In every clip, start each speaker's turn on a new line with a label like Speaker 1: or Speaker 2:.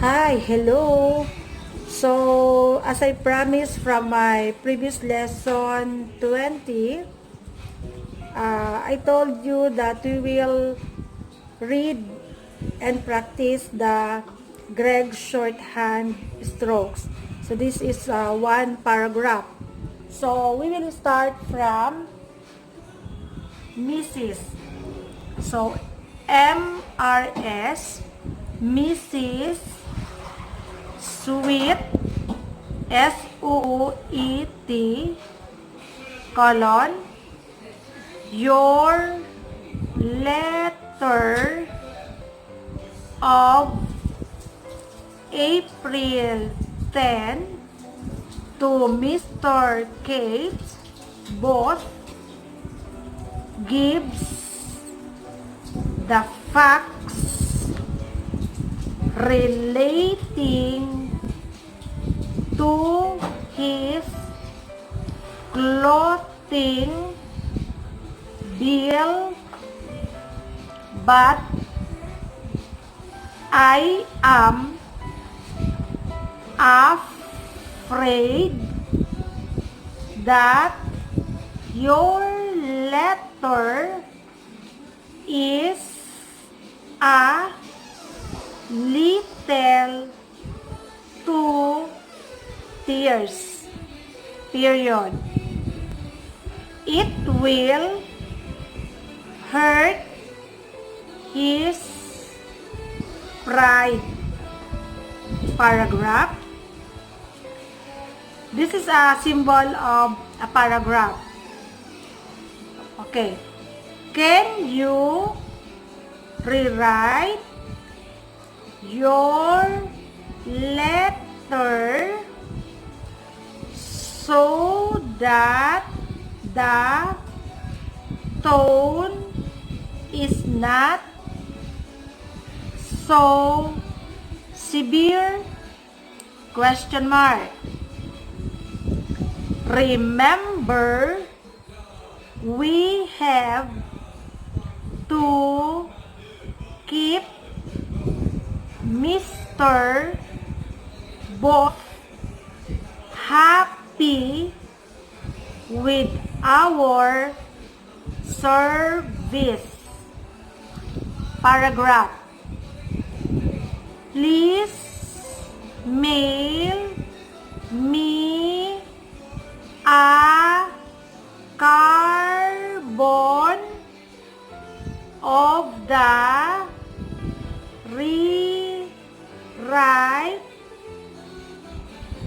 Speaker 1: Hi, hello. So, as I promised from my previous lesson 20, I told you that we will read and practice the Gregg Shorthand strokes. So, this is one paragraph. So, we will start from Mrs. So, MRS, Mrs. Sweet, SUET, colon, your letter of April 10 to Mr. Kate both gives the facts relating to his clothing bill, but I am afraid that your letter is a little too tears, period. It will hurt his pride. Paragraph. This is a symbol of a paragraph. Okay. Can you rewrite your letter so that the tone is not so severe? Question mark. Remember, we have to keep Mr. Both happy with our service. Paragraph. Please mail me a carbon of the rewrite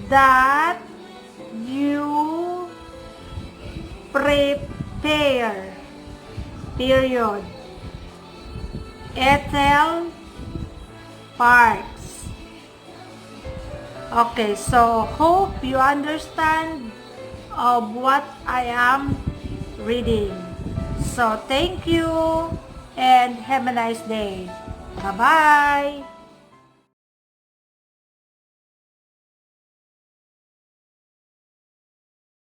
Speaker 1: that you prepare. Period. Ethel Parks. Okay, so hope you understand of what I am reading. So thank you and have a nice day. Bye-bye.